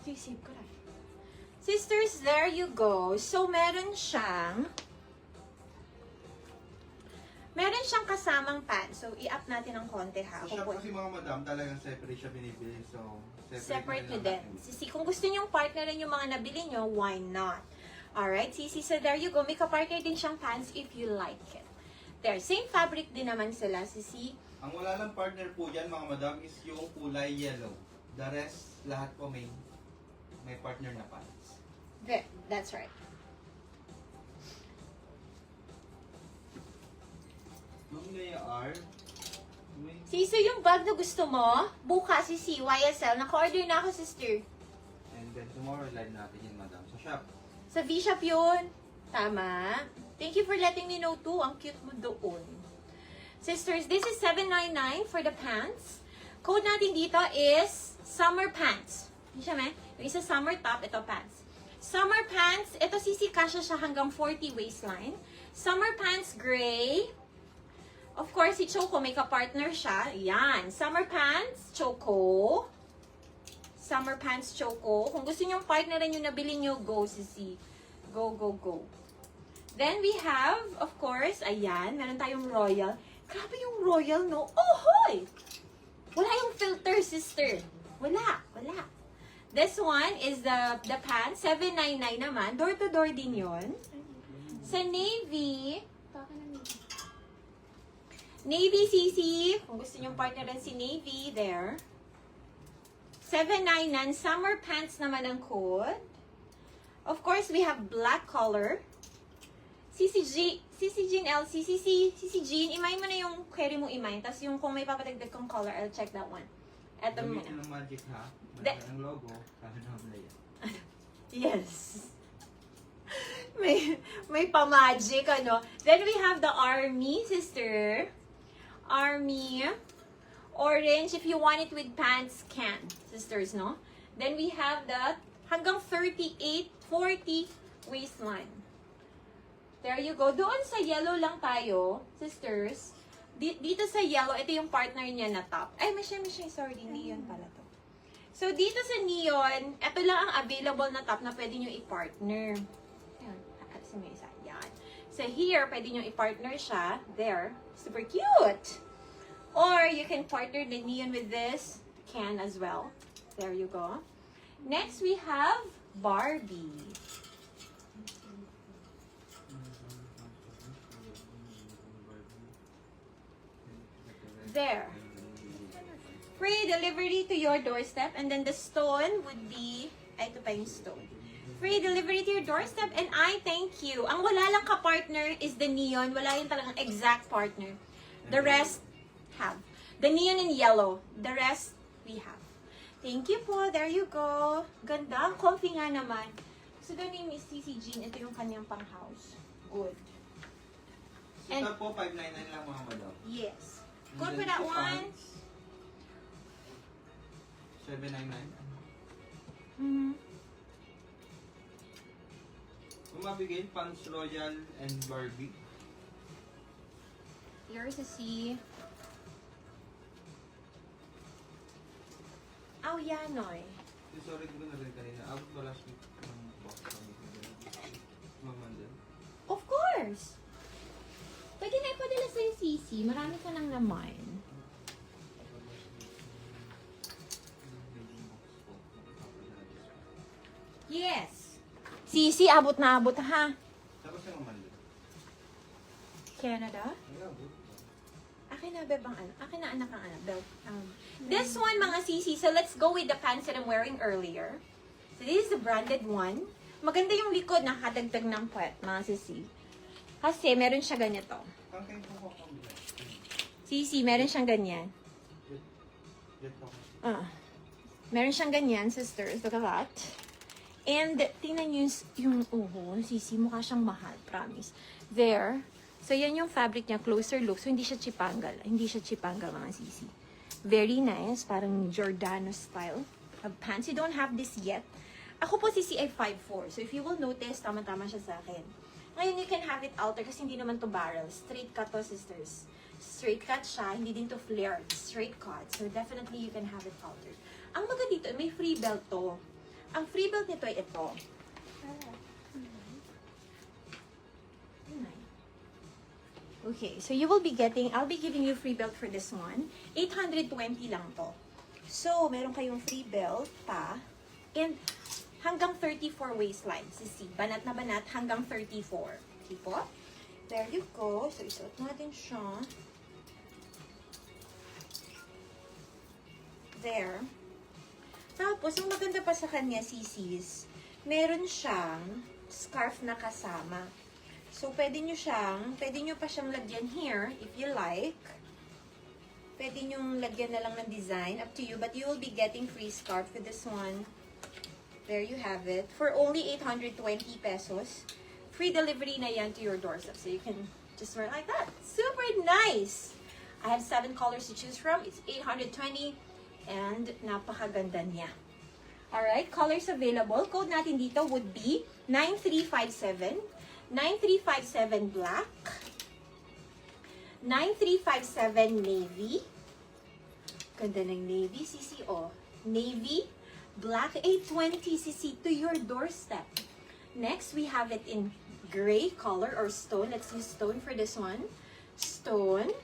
Sisip ko na. Sisters, there you go. So, meron siyang kasamang pants. So, i-up natin ng konti ha. So, siya kasi mga madam, talagang separate siya binibili. So, separate nyo din. Sisi, kung gusto nyong partnerin yung mga nabili nyo, why not? Alright, Sisi, so there you go. May kapartner din siyang pants if you like it. There, same fabric din naman sila, Sisi. Ang wala lang partner po dyan, mga madam, is yung kulay yellow. The rest, lahat po may partner na pants. There, that's right. Yung AR, Sisi, yung bag na gusto mo, bukas, Sisi, YSL. Naka-order na ako, sister. and then tomorrow live natin yun, madam. Sa shop. Sa V-Shop yun. Tama. Thank you for letting me know too. Ang cute mo doon. Sisters, this is $7.99 for the pants. Code natin dito is summer pants. Hindi siya, may? Yung isa summer top, ito pants. Summer pants, ito Sisi, kasya siya hanggang 40 waistline. Summer pants, gray. Of course, si Choco, may ka-partner siya. Yan. Summer pants, Choco. Summer pants, Choco. Kung gusto nyong partneran yung nabili nyo, go, Sisi. Go, go, go. Then we have, of course, ayan, meron tayong royal. Grabe yung royal, no? Oh, hoy! Wala yung filter, sister. Wala, wala. This one is the pants, $7.99 naman. Door to door din yon. Sa navy, Navy CC, kung gusto nyong partneran si Navy, there. $7.99, summer pants naman ang code. Of course, we have black color. CC Jean L, CC Jean, imay mo na yung query mo imay. Tapos yung kung may papadagdag kong color, I'll check that one. Eto muna. Gamitin ng magic ha. Ang logo, kaya na yan. Yes. May pa-magic, ano. Then we have the army, sister. Army. Orange, if you want it with pants, can. Sisters, no? Then we have the hanggang 38, 40 waistline. There you go. Doon sa yellow lang tayo, sisters. Dito sa yellow, ito yung partner niya na top. Ay, may siya, sorry, neon pala to. So, dito sa neon, ito lang ang available na top na pwede nyo i-partner. Ayan, sa may isa. Yan. So, here, pwede nyo i-partner siya. There. Super cute! Or, you can partner the neon with this can as well. There you go. Next, we have Barbie. There. Free delivery to your doorstep. And then the stone would be, ay, ito pa yung stone. Free delivery to your doorstep. And I thank you. Ang wala lang ka-partner is the neon. Wala yung talagang exact partner. The rest have. The neon in yellow. The rest, we have. Thank you po. There you go. Ganda. Comfy nga naman. So, doon ni Miss CC Jean. Ito yung kanyang pang-house. Good. Ito po, $5.99 lang mga madam. Yes. Good for that one. $7.99. Mm-hmm. Kung mabigay, pants Royal and Barbie. Here's a C. Oh, yeah, Noy. Sorry ko na rin kanina. Out pa last week ng box kami. Mamandal. Of course! Pwede na ipadala sa'yo, Sisi. Marami ka nang naman. Yes! Sisi, abot na abot, ha? Tapos yung mamandal. Canada? Ay, abot. Akin na, bebang ano? Akin na, anak ang ano? Bel, This one, mga Sisi. So, let's go with the pants that I'm wearing earlier. So, this is the branded one. Maganda yung likod, nakadagdag ng puwet, mga Sisi. Kasi, meron siya ganito. Kangkay po ko kung bilang. Sisi, meron siyang ganyan. Jet po. Meron siyang ganyan, sisters. Look at that. And, tingnan nyo yung Sisi, mukha siyang mahal, promise. There. So, yan yung fabric niya, closer look. So, hindi siya chipangal. Hindi siya chipangal, mga Sisi. Very nice. Parang Giordano style of pants. You don't have this yet. Ako po, Sisi, ay 5'4". So, if you will notice, tama-tama siya sa akin. Ngayon, you can have it altered kasi hindi naman to barrel. Straight cut to, sisters. Straight cut siya. Hindi din to flared. Straight cut. So, definitely, you can have it altered. Ang maganda dito, may free belt to. Ang free belt nito ay ito. Okay, so you will be getting, I'll be giving you free belt for this one. 820 lang to. So, meron kayong free belt pa. And hanggang 34 waistline. Sisi, banat na banat hanggang 34. Okay po? There you go. So, isuot natin siya. There. Tapos, ang maganda pa sa kanya, sisis, meron siyang scarf na kasama. So, pwede nyo pa siyang lagyan here, if you like. Pwede nyo lagyan na lang ng design, up to you. But you will be getting free scarf with this one. There you have it. For only 820 pesos. Free delivery na yan to your doorstep. So, you can just wear like that. Super nice! I have 7 colors to choose from. It's 820. And napakaganda niya. Alright, colors available. Code natin dito would be 9357. 9357 black. 9357 navy. Ganda ng navy, sisi, oh. Navy, black 820, sisi, to your doorstep. Next, we have it in gray color or stone. Let's use stone for this one. Stone.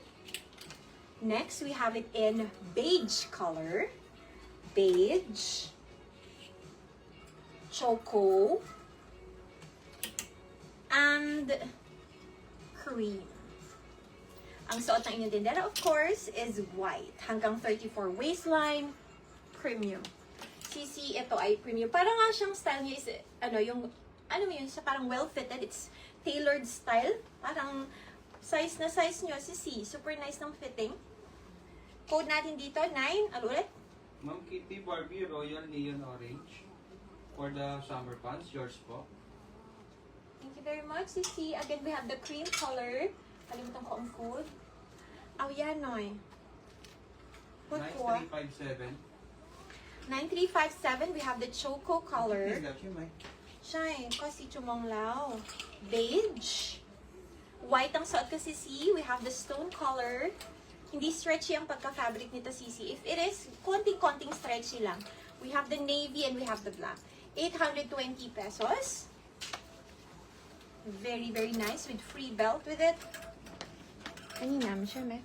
Next, we have it in beige color. Beige. Choco. And cream. Ang suot ng inyong tindera, of course, is white. Hanggang 34 waistline. Premium. Sisi, ito ay premium. Parang nga siyang style niya is, siya parang well-fitted. It's tailored style. Parang size na size nyo, sisi. Super nice ng fitting. Code natin dito, 9. Ano ulit? Ma'am Kitty Barbie Royal Neon Orange. For the summer pants, yours po. Thank you very much, Sisi. Again, we have the cream color. Kalimutan ko ang code. Oh, yan, Noy. What po? 9357. 9357, we have the choco color. Got you, Mike. Shine, kasi chumong lao. Beige. White ang suot ko, Sisi. We have the stone color. Hindi stretchy ang pagka-fabric nito, Sisi. If it is, konting-konting stretchy lang. We have the navy and we have the black. 820 pesos. Very, very nice with free belt with it. Kanina, sure, me?